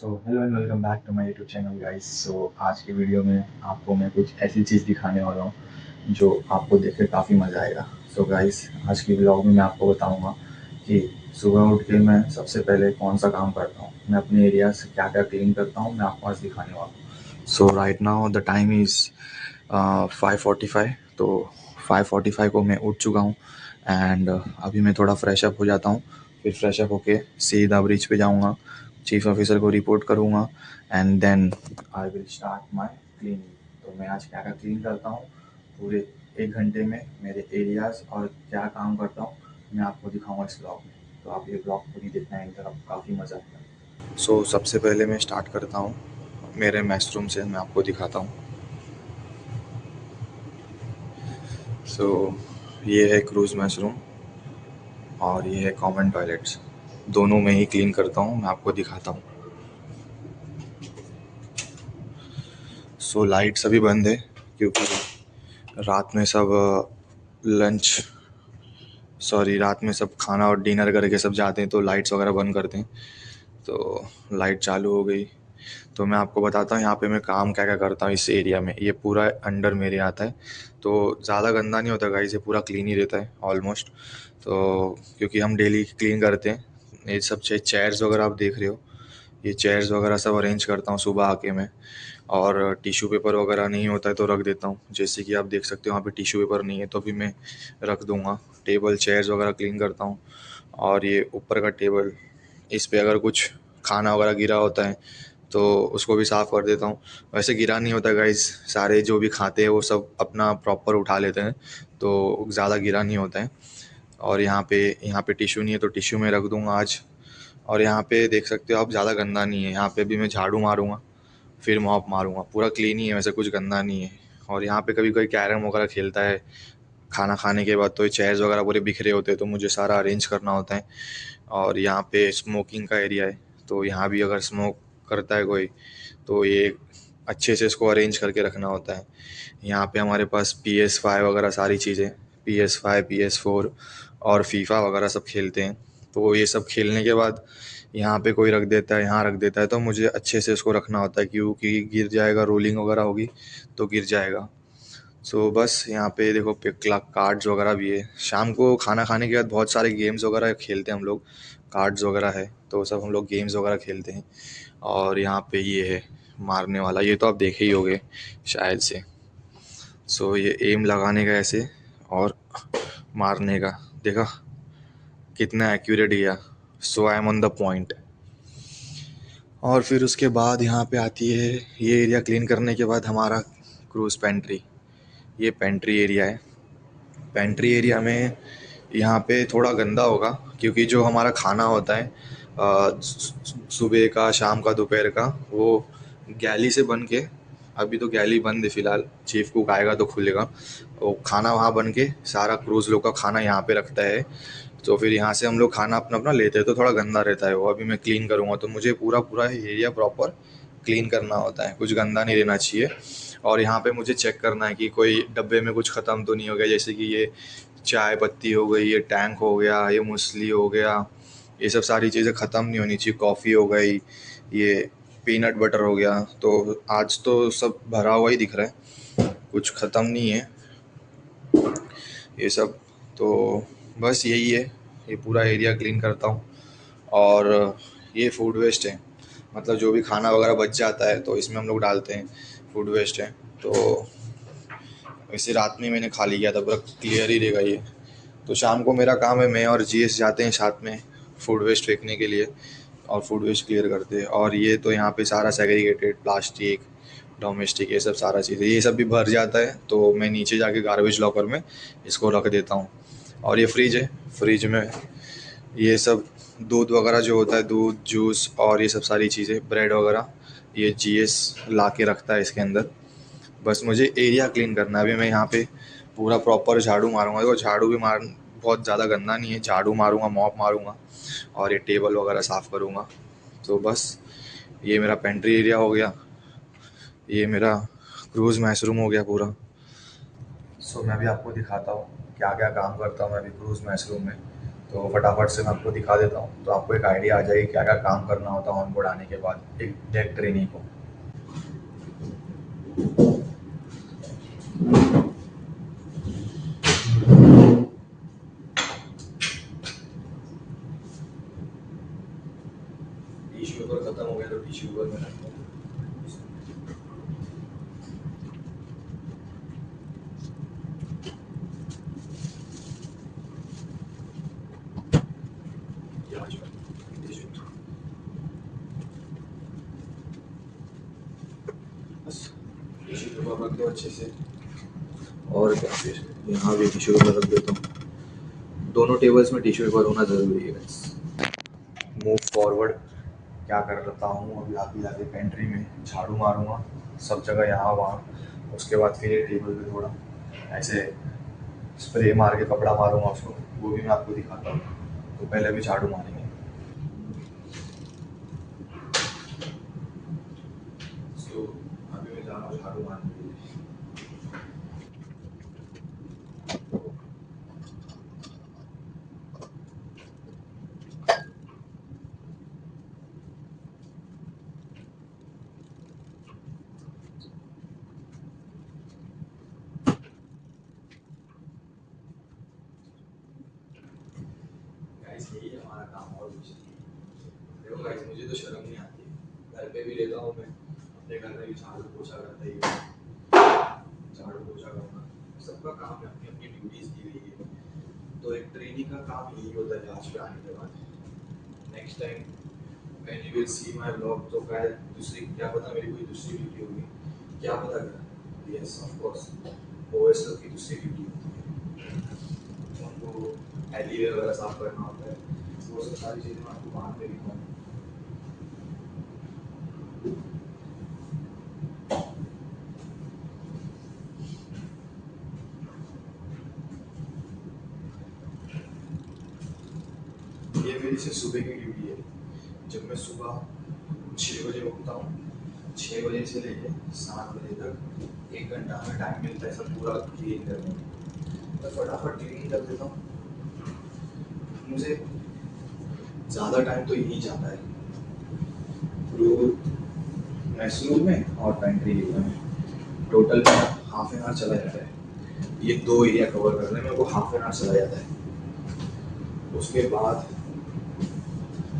So hello and welcome back to my YouTube channel guys. आज की video में आपको मैं कुछ ऐसी चीज़ दिखाने वाला हूँ जो आपको देख के काफ़ी मज़ा आएगा। गाइस, आज की व्लॉग में मैं आपको बताऊँगा कि सुबह उठ के मैं सबसे पहले कौन सा काम करता हूँ, मैं अपने एरिया से क्या क्या क्लीन करता हूँ, मैं आपको आज दिखाने वाला हूँ। Right now the time is 5:45। तो 5:45 को मैं उठ चुका हूँ एंड अभी मैं थोड़ा फ्रेश अप हो जाता हूँ। फिर फ्रेश अप होके सीधा ब्रिज पे जाऊँगा, चीफ ऑफिसर को रिपोर्ट करूँगा and then I will start my cleaning. तो मैं आज क्या क्या क्लीन करता हूँ पूरे 1 घंटे में, मेरे एरियाज़ और क्या काम करता हूँ मैं आपको दिखाऊँगा इस ब्लॉग में। तो आप ये ब्लॉग पूरी देखना है, इधर आपको काफ़ी मज़ा आएगा। सबसे पहले मैं स्टार्ट करता हूँ मेरे मैस रूम से, मैं आपको दिखाता हूँ। ये है क्रूज़ मैस रूम और ये है कॉमन टॉयलेट्स। दोनों में ही क्लीन करता हूँ, मैं आपको दिखाता हूँ। लाइट्स अभी बंद है क्योंकि रात में सब रात में सब खाना और डिनर करके सब जाते हैं, तो लाइट्स वगैरह बंद करते हैं। तो लाइट चालू हो गई। तो मैं आपको बताता हूँ यहाँ पे मैं काम क्या क्या करता हूँ इस एरिया में। ये पूरा अंडर मेरे आता है, तो ज़्यादा गंदा नहीं होता गाइस, ये पूरा क्लीन ही रहता है ऑलमोस्ट। तो क्योंकि हम डेली क्लीन करते हैं, ये सब चेयर्स वगैरह आप देख रहे हो, ये चेयर्स वगैरह सब अरेंज करता हूँ सुबह आके मैं। और टिश्यू पेपर वगैरह नहीं होता है तो रख देता हूँ, जैसे कि आप देख सकते हो वहाँ पे टिश्यू पेपर नहीं है तो अभी मैं रख दूँगा। टेबल चेयर्स वगैरह क्लीन करता हूँ। और ये ऊपर का टेबल, इस पे अगर कुछ खाना वगैरह गिरा होता है तो उसको भी साफ़ कर देता हूँ। वैसे गिरा नहीं होता गाइस, सारे जो भी खाते हैं वो सब अपना प्रॉपर उठा लेते हैं, तो ज़्यादा गिरा नहीं होता है। और यहाँ पे टिश्यू नहीं है तो टिश्यू में रख दूँगा आज। और यहाँ पे देख सकते हो आप, ज़्यादा गंदा नहीं है। यहाँ पे भी मैं झाड़ू मारूँगा, फिर मॉप मारूँगा, पूरा क्लीन ही है, वैसे कुछ गंदा नहीं है। और यहाँ पे कभी कोई कैरम वगैरह खेलता है खाना खाने के बाद, तो ये चेयर्स वगैरह पूरे बिखरे होते हैं, तो मुझे सारा अरेंज करना होता है। और यहाँ पे स्मोकिंग का एरिया है, तो यहाँ भी अगर स्मोक करता है कोई तो ये अच्छे से इसको अरेंज करके रखना होता है। यहाँ पे हमारे पास PS5 वगैरह सारी चीज़ें, PS5 PS4 और फीफा वगैरह सब खेलते हैं। तो ये सब खेलने के बाद यहाँ पे कोई रख देता है, यहाँ रख देता है, तो मुझे अच्छे से इसको रखना होता है क्योंकि गिर जाएगा, रोलिंग वगैरह होगी तो गिर जाएगा। बस यहाँ पे देखो कार्ड्स वगैरह भी है। शाम को खाना खाने के बाद बहुत सारे गेम्स वगैरह खेलते हैं हम लोग, कार्ड्स वगैरह है तो सब हम लोग गेम्स वगैरह खेलते हैं। और यहाँ पे ये है मारने वाला, ये तो आप देखे ही होंगे शायद से। ये एम लगाने का ऐसे और मारने का, देखा कितना एक्यूरेट गया। I am on the point. और फिर उसके बाद यहाँ पे आती है, ये एरिया क्लीन करने के बाद हमारा क्रूज़ पेंट्री। ये पेंट्री एरिया है। पेंट्री एरिया में यहाँ पे थोड़ा गंदा होगा क्योंकि जो हमारा खाना होता है सुबह का, शाम का, दोपहर का, वो गैली से बन के, अभी तो गैली बंद है फ़िलहाल, चीफ कुक आएगा तो खुलेगा। वो खाना वहाँ बन के सारा क्रूज़ लोग का खाना यहाँ पे रखता है, तो फिर यहाँ से हम लोग खाना अपना अपना लेते हैं, तो थोड़ा गंदा रहता है वो। अभी मैं क्लीन करूँगा तो मुझे पूरा पूरा एरिया प्रॉपर क्लीन करना होता है, कुछ गंदा नहीं रहना चाहिए। और यहाँ पे मुझे चेक करना है कि कोई डब्बे में कुछ ख़त्म तो नहीं हो गया, जैसे कि ये चाय पत्ती हो गई, ये टैंक हो गया, ये मूसली हो गया, ये सब सारी चीज़ें ख़त्म नहीं होनी चाहिए। कॉफ़ी हो गई, ये पीनट बटर हो गया, तो आज तो सब भरा हुआ ही दिख रहा है, कुछ ख़त्म नहीं है ये सब। तो बस यही है, ये पूरा एरिया क्लीन करता हूँ। और ये फूड वेस्ट है, मतलब जो भी खाना वगैरह बच जाता है तो इसमें हम लोग डालते हैं, फूड वेस्ट है। तो वैसे रात में मैंने खा लिया था, पूरा क्लियर ही रहेगा ये। तो शाम को मेरा काम है, मैं और GS जाते हैं साथ में फूड वेस्ट फेंकने के लिए और फूड वेस्ट क्लियर करते हैं। और ये तो यहाँ पे सारा सेग्रीगेटेड प्लास्टिक, डोमेस्टिक, ये सब सारा चीज़ें, ये सब भी भर जाता है तो मैं नीचे जाके गार्बेज लॉकर में इसको रख देता हूँ। और ये फ्रिज है, फ्रिज में ये सब दूध वगैरह जो होता है, दूध, जूस और ये सब सारी चीज़ें, ब्रेड वगैरह, ये GS ला के रखता है इसके अंदर। बस मुझे एरिया क्लीन करना है। अभी मैं यहाँ पे पूरा प्रॉपर झाड़ू मारूंगा, देखो झाड़ू भी मार, बहुत ज़्यादा गंदा नहीं है, झाड़ू मारूंगा, मॉप मारूंगा और ये टेबल वगैरह साफ़ करूंगा। तो बस ये मेरा पेंट्री एरिया हो गया, ये मेरा क्रूज़ मैशरूम हो गया पूरा। मैं भी आपको दिखाता हूँ क्या क्या काम करता हूँ मैं अभी क्रूज़ मैशरूम में। तो फटाफट से मैं आपको दिखा देता हूँ, तो आपको एक आइडिया आ जाएगी क्या क्या काम करना होता है ऑन बोर्ड आने के बाद एक डेक ट्रेनी को। टिश्यू पेपर खत्म हो गया तो टिश्यू पेपर में रखते हैं। बस टिश्यू पेपर रख दो अच्छे से, और क्या फिर यहाँ भी टिश्यू पेपर रख देता हूँ। दोनों टेबल्स में टिश्यू पेपर होना ज़रूरी है। मूव फॉरवर्ड क्या कर लेता हूँ, अभी आगे जाके पेंट्री में झाड़ू मारूंगा सब जगह यहाँ वहाँ। उसके बाद फिर ये टेबल पे थोड़ा ऐसे स्प्रे मार के कपड़ा मारूंगा उसको, वो भी मैं आपको दिखाता हूँ। तो पहले अभी झाड़ू मारेंगे। तो अभी मैं जा रहा हूँ झाड़ू मारने के लिए। गाइस यही है हमारा काम, और कुछ नहीं। देखो गाइस मुझे तो शर्म नहीं आती, घर पे भी लेता हूँ मैं, अपने घर में भी झाड़ू पोछा करता ही हूँ, झाड़ू पोछा करना सबका काम है, अपनी अपनी ड्यूटीज दी गई है। तो एक ट्रेनिंग का काम यही होता है आज पे आने के बाद। Next time when you will see my vlog तो क्या दूसरी, क्या पता मेरी कोई दूसरी ड्यूटी होगी, क्या पता कर। यस ऑफ कोर्स ओएसएल की दूसरी ड्यूटी होती है, उनको एलिवेयर वगैरह साफ करना होता है, वो सब सारी चीज़ें मैं आपको बाद में दिखाऊंगा। ये मेरी सिर्फ सुबह की ड्यूटी है। जब मैं सुबह 6 बजे उठता हूँ, 6 बजे से लेके 7 बजे तक 1 घंटा हमें टाइम मिलता है सब पूरा क्लीन करने में। मैं फटाफट क्लीन कर देता हूँ। मुझे ज़्यादा टाइम तो यही जाता है मैसूर में और पेंट्री एरिया में, टोटल में हाफ एन आवर चला जाता है। ये 2 एरिया कवर करने में मेरे को हाफ एन आवर चला जाता है। उसके बाद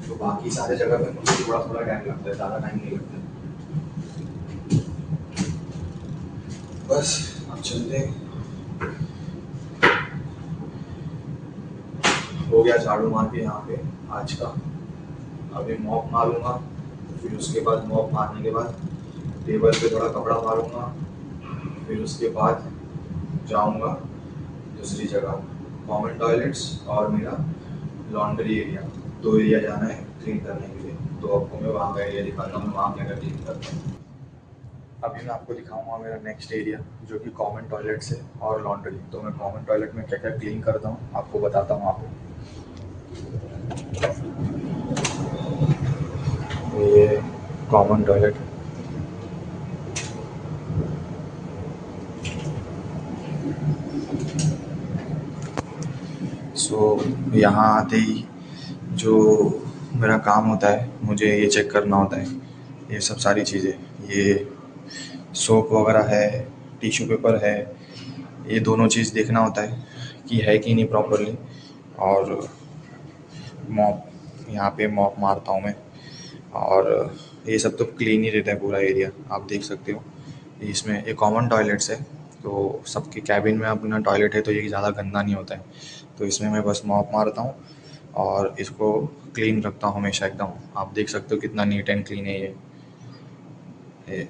तो बाकी सारे जगह पे मुझे थोड़ा थोड़ा टाइम लगता है, ज़्यादा टाइम नहीं लगता है। बस अब चलते हैं। हो गया झाड़ू मार के यहाँ पे आज का। अभी मॉप मारूंगा, फिर उसके बाद मॉप मारने के बाद टेबल पे थोड़ा कपड़ा मारूंगा, फिर उसके बाद जाऊंगा दूसरी जगह कॉमन टॉयलेट्स और मेरा लॉन्ड्री एरिया। 2 एरिया जाना है क्लीन करने के लिए, तो आपको मैं वहाँ का एरिया दिखाता हूँ, मैं वहाँ क्या क्लीन करता हूँ। अभी मैं आपको दिखाऊंगा मेरा नेक्स्ट एरिया जो कि कॉमन टॉयलेट्स है और लॉन्ड्री। तो मैं कॉमन टॉयलेट में क्या क्या क्लीन करता हूँ आपको बताता हूँ। आपको ये कॉमन टॉयलेट, सो यहाँ आते ही जो मेरा काम होता है, मुझे ये चेक करना होता है ये सब सारी चीज़ें। ये सोप वगैरह है, टिश्यू पेपर है, ये दोनों चीज़ देखना होता है कि है कि नहीं प्रॉपरली। और मॉप, यहाँ पे मॉप मारता हूँ मैं, और ये सब तो क्लीन ही रहता है पूरा एरिया, आप देख सकते हो। इसमें ये कॉमन टॉयलेट्स है, तो सबके कैबिन में अपना टॉयलेट है तो ये ज़्यादा गंदा नहीं होता है। तो इसमें मैं बस मॉप मारता हूँ और इसको क्लीन रखता हूँ हमेशा एकदम। आप देख सकते हो कितना नीट एंड क्लीन है ये।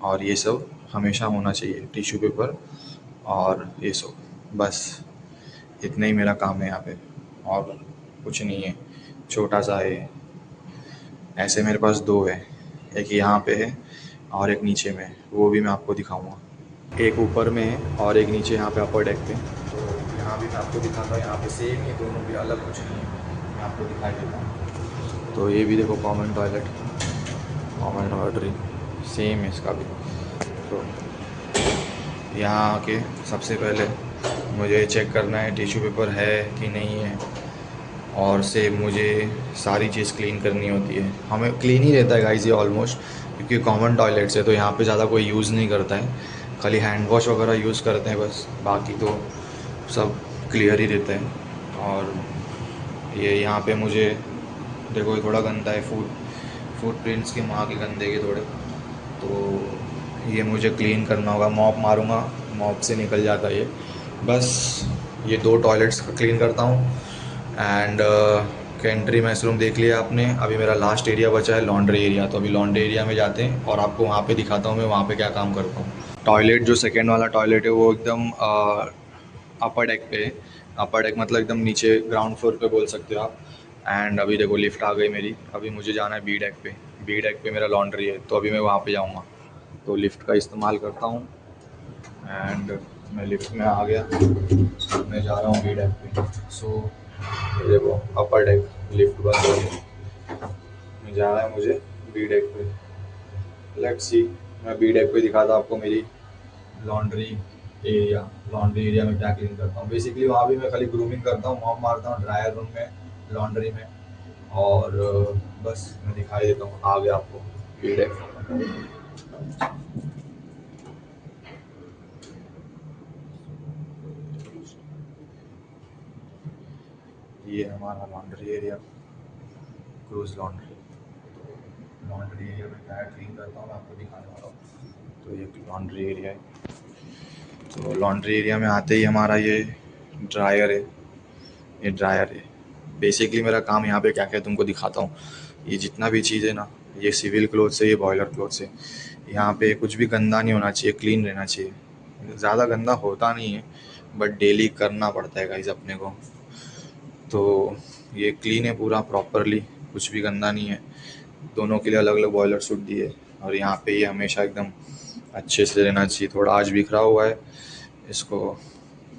और ये सब हमेशा होना चाहिए, टिश्यू पेपर और ये सब। बस इतना ही मेरा काम है यहाँ पे, और कुछ नहीं है, छोटा सा है। ऐसे मेरे पास 2 है, एक यहाँ पे है और एक नीचे में है, वो भी मैं आपको दिखाऊंगा। एक ऊपर में है और एक नीचे यहाँ पे अपर डेक पे। तो यहाँ भी मैं आपको दिखाता हूँ, यहाँ पे सेम ही, दोनों भी अलग कुछ नहीं है, मैं आपको दिखाई देता हूँ। तो ये भी देखो common toilet, common toiletry same है इसका भी। तो यहाँ आके सबसे पहले मुझे चेक करना है टिश्यू पेपर है कि नहीं है, और सेम मुझे सारी चीज़ क्लीन करनी होती है। हमें क्लीन ही रहता है गाइस ये ऑलमोस्ट, क्योंकि कॉमन टॉयलेट्स है तो यहाँ पे ज़्यादा कोई यूज़ नहीं करता है, खाली हैंड वॉश वगैरह यूज़ करते हैं बस, बाकी तो सब क्लियर ही रहता है। और ये यहाँ पे मुझे देखो, ये थोड़ा गंदा है, फुट प्रिंट्स के वहाँ के गंदे के थोड़े, तो ये मुझे क्लीन करना होगा। मॉप मारूंगा, मॉप से निकल जाता है ये। बस ये दो टॉयलेट्स क्लीन करता हूँ। एंड कैंट्री मैशरूम देख लिया आपने, अभी मेरा लास्ट एरिया बचा है लॉन्ड्री एरिया, तो अभी लॉन्ड्री एरिया में जाते हैं और आपको वहाँ पे दिखाता हूँ मैं वहाँ पे क्या काम करता हूँ। टॉयलेट जो सेकेंड वाला टॉयलेट है वो एकदम अपर डेक पे है। अपर डेक मतलब एकदम नीचे ग्राउंड फ्लोर पे बोल सकते हो आप। एंड अभी देखो लिफ्ट आ गई मेरी, अभी मुझे जाना है बी डेक पे। बी डेक पे मेरा लॉन्ड्री है, तो अभी मैं वहाँ पे जाऊँगा, तो लिफ्ट का इस्तेमाल करता हूँ। एंड मैं लिफ्ट में आ गया, मैं जा रहा हूँ बी डेक पे। सो ये देखो अपर डेक, लिफ्ट बंद हो गई, मैं जा रहा है मुझे बी डेक पे। लेट्स सी, मैं बी डेक पे दिखाता हूँ आपको मेरी लॉन्ड्री एरिया। लॉन्ड्री एरिया में क्या क्लीन करता हूँ बेसिकली, वहाँ भी मैं खाली ग्रूमिंग करता हूँ, मॉप मारता हूँ ड्रायर रूम में, लॉन्ड्री में। और बस मैं दिखाई देता हूँ, आ गया आपको बी डेक। ये हमारा laundry area, cruise laundry. Laundry area में क्या क्लीन करता हूँ मैं आपको दिखाने वाला हूँ। तो ये लॉन्ड्री एरिया है, तो लॉन्ड्री एरिया में आते ही हमारा ये ड्रायर है। ये ड्रायर है, बेसिकली मेरा काम यहाँ पे क्या क्या है तुमको दिखाता हूँ। ये जितना भी चीज़ है ना, ये सिविल क्लोथ्स है, ये बॉयलर क्लोथ्स है। यहाँ पे कुछ भी गंदा नहीं होना चाहिए, क्लीन रहना चाहिए। ज़्यादा गंदा होता नहीं है, बट डेली करना पड़ता है गाइस अपने को। तो ये क्लीन है पूरा प्रॉपरली, कुछ भी गंदा नहीं है। दोनों के लिए अलग अलग बॉयलर सूट दिए, और यहाँ पे ये हमेशा एकदम अच्छे से रहना चाहिए। थोड़ा आज बिखरा हुआ है, इसको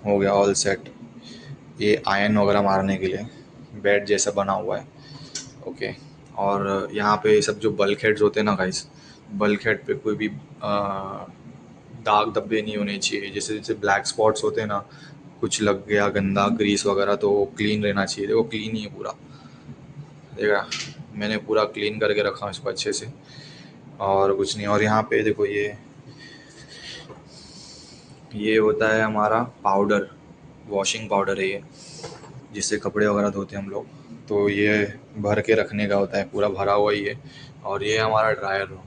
हो गया ऑल सेट। ये आयरन वगैरह मारने के लिए बेड जैसा बना हुआ है। ओके। और यहाँ पे सब जो बल्क हेड्स होते हैं ना गाइस, बल्क हेड पे कोई भी दाग धब्बे नहीं होने चाहिए। जैसे जैसे ब्लैक स्पॉट्स होते हैं ना, कुछ लग गया गंदा ग्रीस वगैरह, तो वो क्लीन रहना चाहिए। देखो क्लीन ही है पूरा, देखा मैंने पूरा क्लीन करके रखा इसको अच्छे से, और कुछ नहीं। और यहाँ पे देखो ये होता है हमारा पाउडर, वॉशिंग पाउडर है ये, जिससे कपड़े वगैरह धोते हैं हम लोग। तो ये भर के रखने का होता है, पूरा भरा हुआ ही है। और ये हमारा ड्रायर रूम।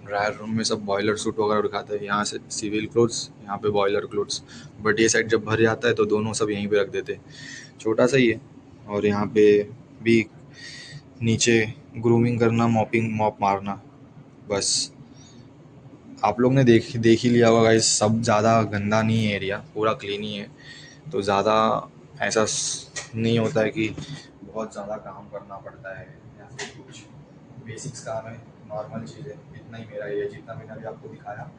ड्रायर रूम में सब बॉयलर सूट वगैरह दिखाते हैं, यहाँ से सिविल क्लोथ्स, यहाँ पे बॉयलर क्लोथ्स। बट ये सेट जब भर जाता है तो दोनों सब यहीं पे रख देते हैं, छोटा सा ही है। और यहाँ पे भी नीचे ग्रूमिंग करना, मॉप मारना, बस। आप लोग ने देख ही लिया होगा गाइस, सब ज़्यादा गंदा नहीं है एरिया, पूरा क्लीन ही है। तो ज़्यादा ऐसा नहीं होता है कि बहुत ज़्यादा काम करना पड़ता है या फिर कुछ। बेसिक्स काम है, नॉर्मल चीज़ है। इतना ही मेरा एरिया, जितना मैंने अभी आपको दिखाया,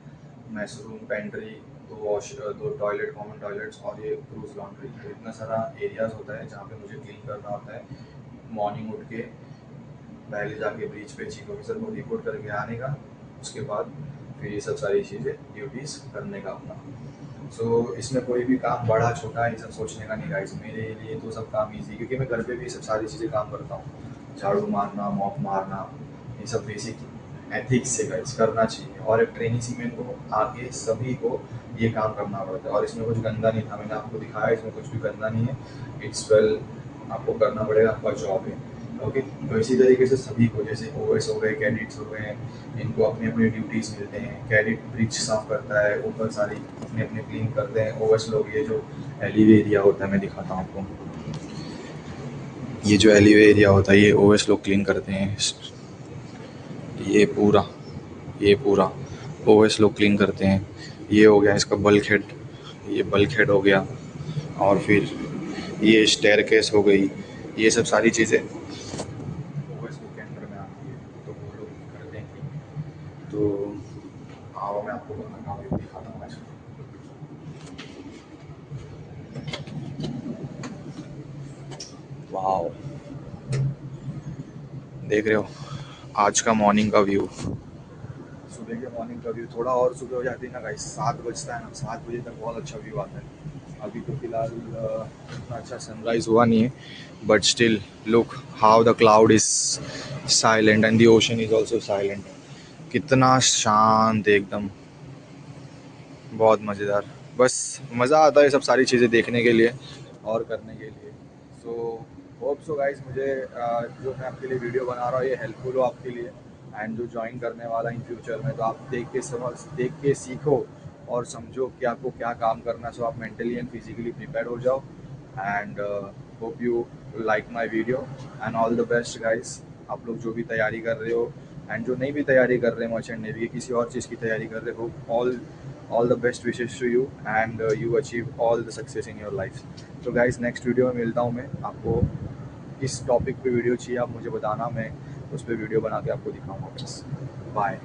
मैशरूम, पेंट्री, दो टॉयलेट, कॉमन टॉयलेट्स, और ये क्रूज लॉन्ड्री, तो इतना सारा एरियाज़ होता है जहाँ पे मुझे क्लीन करना होता है। मॉर्निंग उठ के पहले जाके ब्रीच पे चीफ ऑफिसर को रिपोर्ट करके आने का, उसके बाद फिर ये सब सारी चीज़ें ड्यूटीज़ करने का अपना। इसमें कोई भी काम बड़ा छोटा ये सब सोचने का नहीं गाइस, मेरे लिए तो सब काम ईजी, क्योंकि मैं घर पे भी सब सारी चीज़ें काम करता हूँ। झाड़ू मारना, मॉप मारना, ये सब बेसिक एथिक्स से गाइस करना चाहिए। और एक ट्रेनिंग सीमेंट को आगे सभी को ये काम करना पड़ता है। और इसमें कुछ गंदा नहीं था, मैंने आपको दिखाया, इसमें कुछ भी गंदा नहीं है। इट्स वेल, आपको करना पड़ेगा, आपका जॉब है। ओके। तो इसी तरीके से सभी को, जैसे ओएस हो गए, कैडेट्स हो गए, इनको अपने अपने ड्यूटीज़ मिलते हैं। कैडेट ब्रिज साफ करता है, ऊपर सारी अपने अपने क्लीन करते हैं। ओएस लोग ये जो एलिवे एरिया होता है, मैं दिखाता हूँ आपको, ये जो एलिवे एरिया होता है ये ओएस लोग क्लीन करते हैं। ये पूरा ये पूरा ओएस लोग क्लीन करते हैं। ये हो गया इसका बल्क हेड, ये बल्क हेड हो गया। और फिर ये स्टेयरकेस हो गई। ये सब सारी चीज़ें ओएस लोग के अंडर में आती है, तो वो लोग करते हैं clean। तो आओ मैं आपको अपना काम भी दिखाता हूँ आज। वाह, देख रहे हो आज का मॉर्निंग का व्यू, सुबह के मॉर्निंग का व्यू। थोड़ा और सुबह हो जाती है ना गाइस, 7 बजता है ना, 7 बजे तक बहुत अच्छा व्यू आता है। अभी तो फिलहाल उतना अच्छा सनराइज हुआ नहीं है, but still look how the cloud is silent and the ocean is also silent. कितना शांत एकदम, बहुत मज़ेदार। बस मज़ा आता है सब सारी चीज़ें देखने के लिए और करने के लिए। सो होप सो गाइस, मुझे जो मैं आपके लिए वीडियो बना रहा हूँ ये हेल्पफुल हो आपके लिए, एंड जो ज्वाइन करने वाला इन फ्यूचर में, तो आप देख के सीखो और समझो कि आपको क्या काम करना है, सो आप मेंटली एंड फिजिकली प्रिपेयर हो जाओ। And hope you like my video and all the best guys. आप लोग जो भी तैयारी कर रहे हो एंड जो नहीं भी तैयारी कर रहे हैं मर्चेंट नेवी की, किसी और चीज़ की तैयारी कर रहे हो, all the best wishes to you and you achieve all the success in your life. तो गाइस नेक्स्ट वीडियो में मिलता हूँ मैं आपको। किस टॉपिक पे वीडियो चाहिए आप मुझे बताना, मैं उस पर वीडियो बना के आपको दिखाऊंगा। बस बाय।